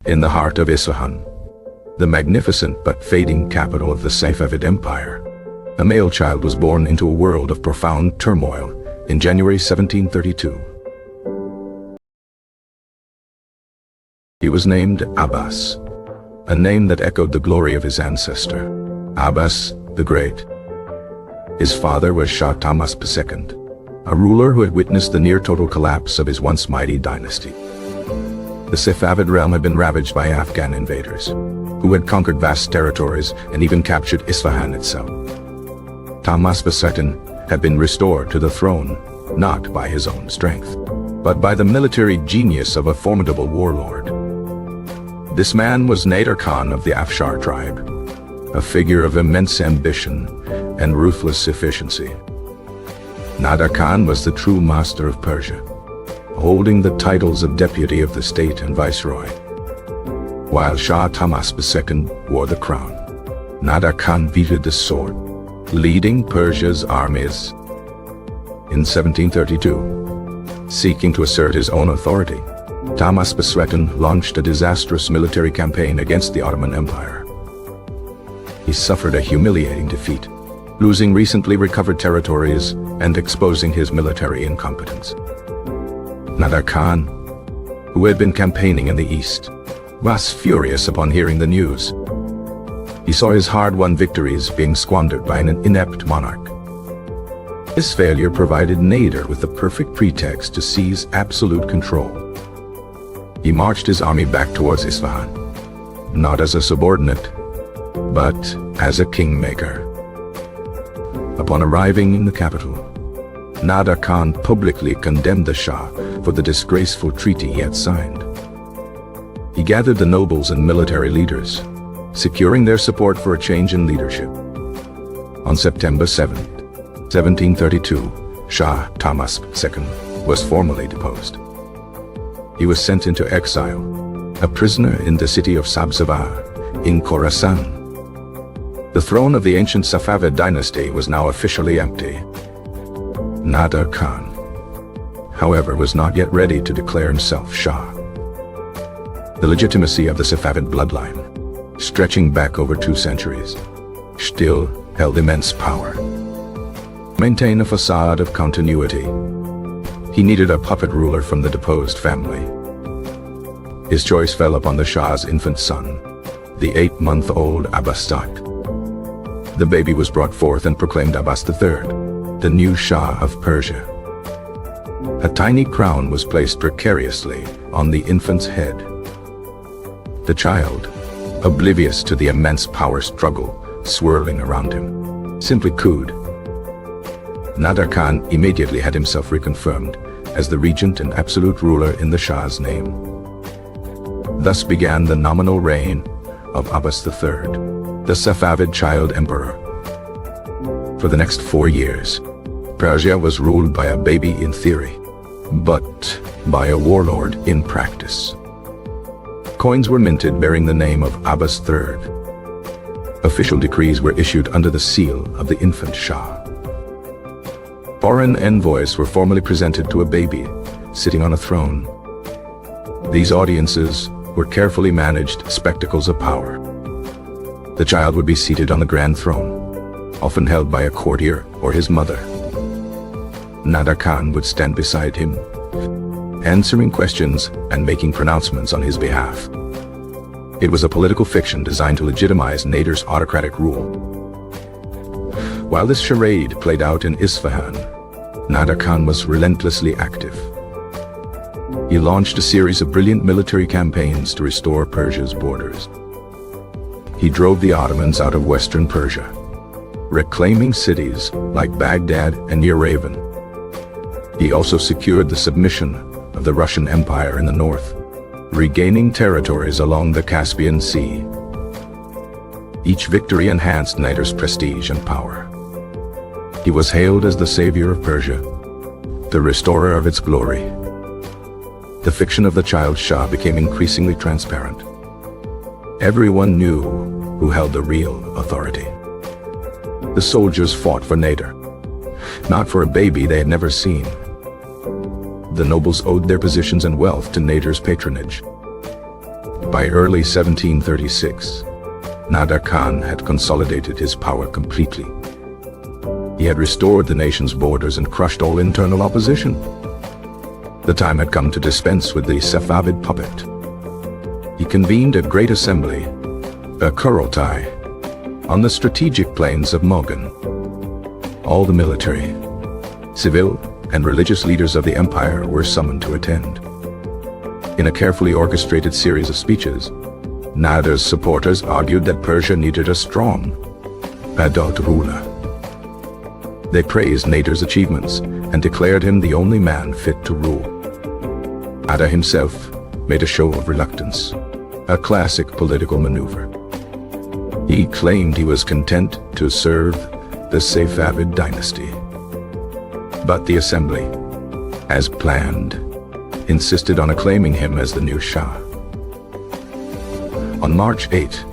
In the heart of Isfahan, the magnificent but fading capital of the Safavid Empire, a male child was born into a world of profound turmoil in January 1732. He was named Abbas, a name that echoed the glory of his ancestor, Abbas the Great. His father was Shah Abbas II, a ruler who had witnessed the near-total collapse of his once mighty dynasty. The Safavid realm had been ravaged by Afghan invaders, who had conquered vast territories and even captured Isfahan itself. Abbas II had been restored to the throne, not by his own strength, but by the military genius of a formidable warlord. This man was Nader Khan of the Afshar tribe, a figure of immense ambition and ruthless efficiency. Nader Khan was the true master of Persia, holding the titles of deputy of the state and viceroy. While Shah Abbas II wore the crown, Nader Khan wielded the sword, leading Persia's armies. In 1732, seeking to assert his own authority, Abbas II launched a disastrous military campaign against the Ottoman Empire. He suffered a humiliating defeat, losing recently recovered territories and exposing his military incompetence. Nader Khan, who had been campaigning in the east, was furious upon hearing the news. He saw his hard-won victories being squandered by an inept monarch. This failure provided Nader with the perfect pretext to seize absolute control. He marched his army back towards Isfahan, not as a subordinate, but as a kingmaker. Upon arriving in the capital, Nader Khan publicly condemned the Shah for the disgraceful treaty he had signed. He gathered the nobles and military leaders, securing their support for a change in leadership. On September 7, 1732, Shah Abbas II was formally deposed. He was sent into exile, a prisoner in the city of Sabzawar in Khorasan. The throne of the ancient Safavid dynasty was now officially empty. Nader Khan, however, was not yet ready to declare himself Shah. The legitimacy of the Safavid bloodline, stretching back over 2 centuries, still held immense power. To maintain a facade of continuity, he needed a puppet ruler from the deposed family. His choice fell upon the Shah's infant son, the 8-month-old Abbas II. The baby was brought forth and proclaimed Abbas III, the new Shah of Persia. A tiny crown was placed precariously on the infant's head. The child, oblivious to the immense power struggle swirling around him, simply cooed. Nader Khan immediately had himself reconfirmed as the regent and absolute ruler in the Shah's name. Thus began the nominal reign of Abbas III, the Safavid Child Emperor. For the next 4 years, Persia was ruled by a baby in theory, but by a warlord in practice. Coins were minted bearing the name of Abbas III. Official decrees were issued under the seal of the infant Shah. Foreign envoys were formally presented to a baby sitting on a throne. These audiences were carefully managed spectacles of power. The child would be seated on the grand throne, often held by a courtier or his mother. Nader Khan would stand beside him, answering questions and making pronouncements on his behalf. It was a political fiction designed to legitimize Nader's autocratic rule. While this charade played out in Isfahan, Nader Khan was relentlessly active. He launched a series of brilliant military campaigns to restore Persia's borders. He drove the Ottomans out of western Persia, reclaiming cities like Baghdad and Yerevan. He also secured the submission of the Russian Empire in the north, regaining territories along the Caspian Sea. Each victory enhanced Nader's prestige and power. He was hailed as the savior of Persia, the restorer of its glory. The fiction of the child Shah became increasingly transparent. Everyone knew who held the real authority. The soldiers fought for Nader, not for a baby they had never seen, the nobles owed their positions and wealth to Nader's patronage. By early 1736, Nader Khan had consolidated his power completely. He had restored the nation's borders and crushed all internal opposition. The time had come to dispense with the Safavid puppet. He convened a great assembly, a Kurultai, on the strategic plains of Mogan. All the military, civil, and religious leaders of the empire were summoned to attend. In a carefully orchestrated series of speeches, Nader's supporters argued that Persia needed a strong, adult ruler. They praised Nader's achievements and declared him the only man fit to rule. Nader himself made a show of reluctance, a classic political maneuver. He claimed he was content to serve the Safavid dynasty. But the assembly, as planned, insisted on acclaiming him as the new Shah. On March 8,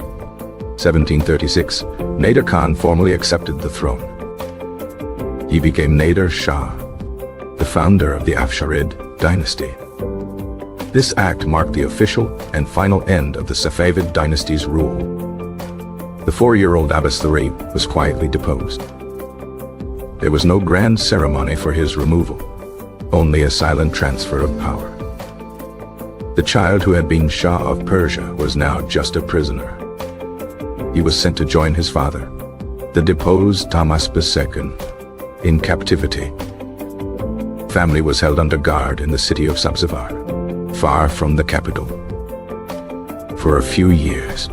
1736, Nader Khan formally accepted the throne. He became Nader Shah, the founder of the Afsharid dynasty. This act marked the official and final end of the Safavid dynasty's rule. The 4-year-old Abbas III was quietly deposed. There was no grand ceremony for his removal, only a silent transfer of power. The child who had been Shah of Persia was now just a prisoner. He was sent to join his father, the deposed Abbas II, in captivity. Family was held under guard in the city of Sabzavar, far from the capital. For a few years,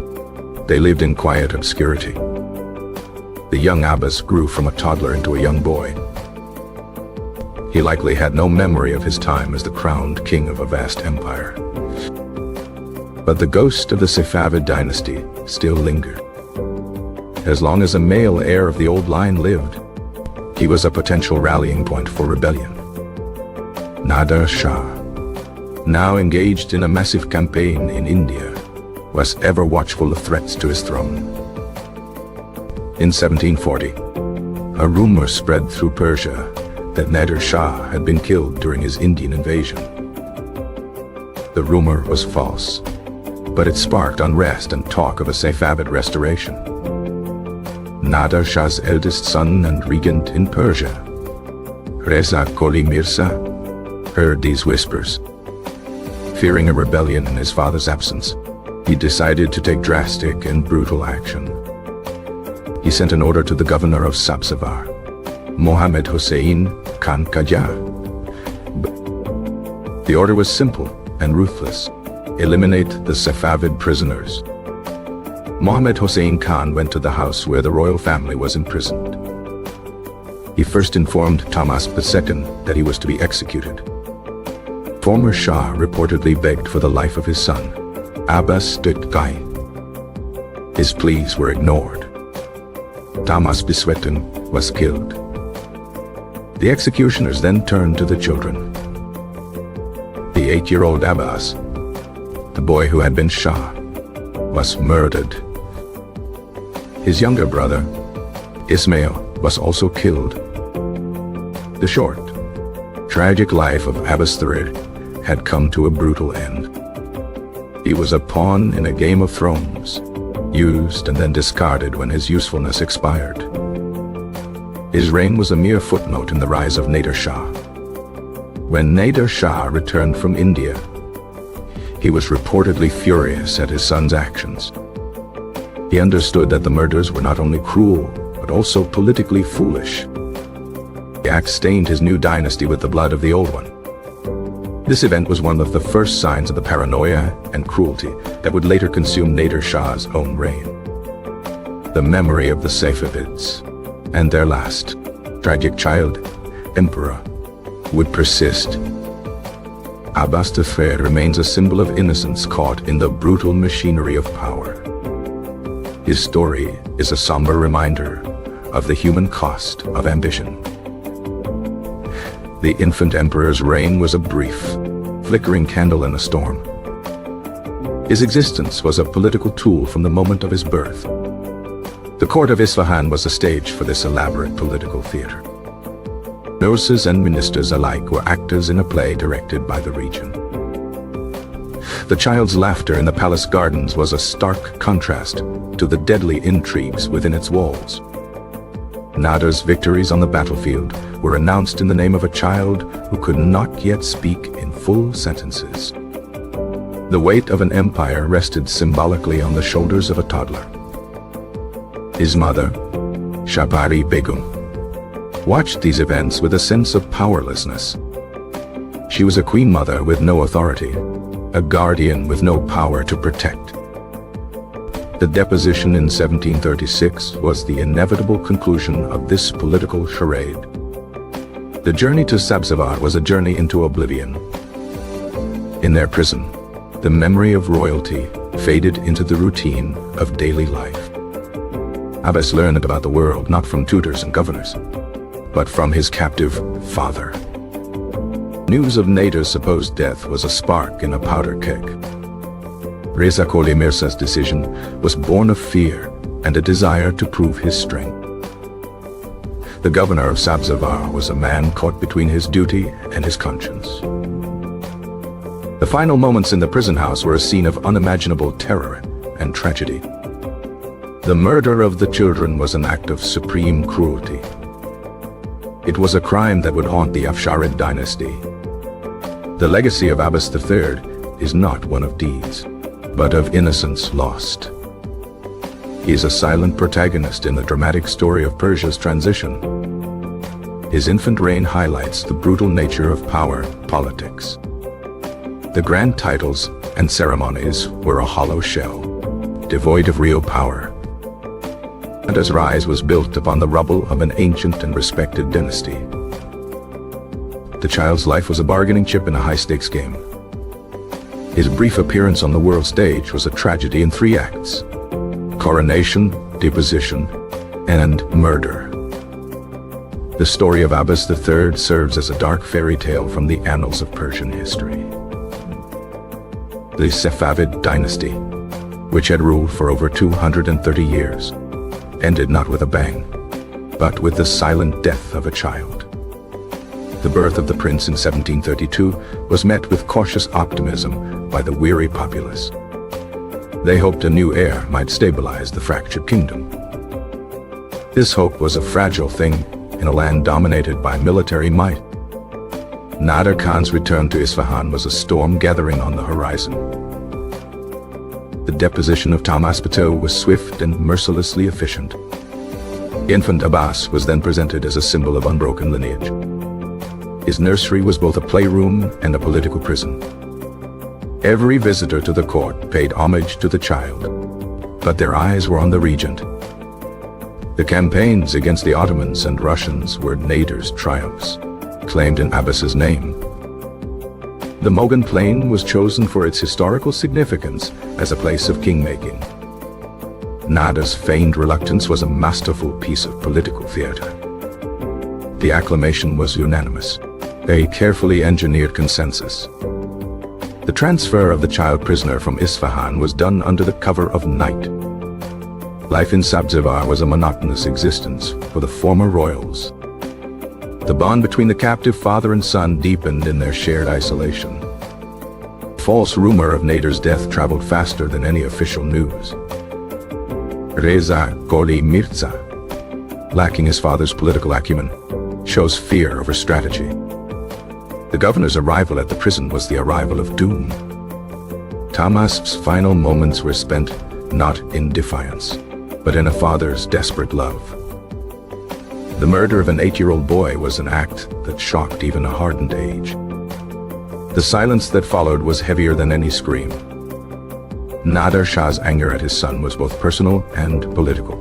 they lived in quiet obscurity. The young Abbas grew from a toddler into a young boy. He likely had no memory of his time as the crowned king of a vast empire. But the ghost of the Safavid dynasty still lingered. As long as a male heir of the old line lived, he was a potential rallying point for rebellion. Nader Shah, now engaged in a massive campaign in India, was ever watchful of threats to his throne. In 1740, a rumor spread through Persia that Nader Shah had been killed during his Indian invasion. The rumor was false, but it sparked unrest and talk of a Safavid restoration. Nader Shah's eldest son and regent in Persia, Reza Qoli Mirza, heard these whispers. Fearing a rebellion in his father's absence, he decided to take drastic and brutal action. He sent an order to the governor of Sabzavar, Mohammed Hossein Khan Qajar. The order was simple and ruthless: eliminate the Safavid prisoners. Mohammed Hossein Khan went to the house where the royal family was imprisoned. He first informed Abbas II that he was to be executed. Former Shah reportedly begged for the life of his son, Abbas III. His pleas were ignored. Abbas II was killed. The executioners then turned to the children. The 8-year-old Abbas, the boy who had been Shah, was murdered. His younger brother, Ismail, was also killed. The short, tragic life of Abbas III had come to a brutal end. He was a pawn in a game of thrones, used and then discarded when his usefulness expired. His reign was a mere footnote in the rise of Nader Shah. When Nader Shah returned from India, he was reportedly furious at his son's actions. He understood that the murders were not only cruel, but also politically foolish. The act stained his new dynasty with the blood of the old one. This event was one of the first signs of the paranoia and cruelty that would later consume Nader Shah's own reign. The memory of the Safavids and their last tragic child emperor would persist. Abbas III remains a symbol of innocence caught in the brutal machinery of power. His story is a somber reminder of the human cost of ambition. The infant emperor's reign was a brief, flickering candle in a storm. His existence was a political tool from the moment of his birth. The court of Isfahan was a stage for this elaborate political theater. Nurses and ministers alike were actors in a play directed by the regent. The child's laughter in the palace gardens was a stark contrast to the deadly intrigues within its walls. Nader's victories on the battlefield were announced in the name of a child who could not yet speak in full sentences. The weight of an empire rested symbolically on the shoulders of a toddler. His mother, Shabari Begum, watched these events with a sense of powerlessness. She was a queen mother with no authority, a guardian with no power to protect. The deposition in 1736 was the inevitable conclusion of this political charade. The journey to Sabzavar was a journey into oblivion. In their prison, the memory of royalty faded into the routine of daily life. Abbas learned about the world not from tutors and governors, but from his captive father. News of Nader's supposed death was a spark in a powder keg. Reza Koli Mirza's decision was born of fear and a desire to prove his strength. The governor of Sabzavar was a man caught between his duty and his conscience. The final moments in the prison house were a scene of unimaginable terror and tragedy. The murder of the children was an act of supreme cruelty. It was a crime that would haunt the Afsharid dynasty. The legacy of Abbas III is not one of deeds, but of innocence lost. He is a silent protagonist in the dramatic story of Persia's transition. His infant reign highlights the brutal nature of power politics. The grand titles and ceremonies were a hollow shell, devoid of real power. And his rise was built upon the rubble of an ancient and respected dynasty. The child's life was a bargaining chip in a high-stakes game. His brief appearance on the world stage was a tragedy in 3 acts: coronation, deposition, and murder. The story of Abbas III serves as a dark fairy tale from the annals of Persian history. The Safavid dynasty, which had ruled for over 230 years, ended not with a bang, but with the silent death of a child. The birth of the prince in 1732 was met with cautious optimism by the weary populace. They hoped a new heir might stabilize the fractured kingdom. This hope was a fragile thing in a land dominated by military might. Nader Khan's return to Isfahan was a storm gathering on the horizon. The deposition of Abbas II was swift and mercilessly efficient. Infant Abbas was then presented as a symbol of unbroken lineage. His nursery was both a playroom and a political prison. Every visitor to the court paid homage to the child, but their eyes were on the regent. The campaigns against the Ottomans and Russians were Nader's triumphs, claimed in Abbas's name. The Mogan Plain was chosen for its historical significance as a place of kingmaking. Nader's feigned reluctance was a masterful piece of political theater. The acclamation was unanimous, a carefully engineered consensus. The transfer of the child prisoner from Isfahan was done under the cover of night. Life in Sabzavar was a monotonous existence for the former royals. The bond between the captive father and son deepened in their shared isolation. False rumor of Nader's death traveled faster than any official news. Reza Koli Mirza, lacking his father's political acumen, chose fear over strategy. The governor's arrival at the prison was the arrival of doom. Tahmasp's final moments were spent not in defiance, but in a father's desperate love. The murder of an 8-year-old boy was an act that shocked even a hardened age. The silence that followed was heavier than any scream. Nader Shah's anger at his son was both personal and political.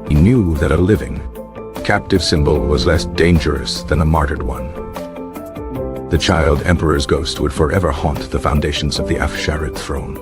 He knew that a living, captive symbol was less dangerous than a martyred one. The child emperor's ghost would forever haunt the foundations of the Afsharid throne.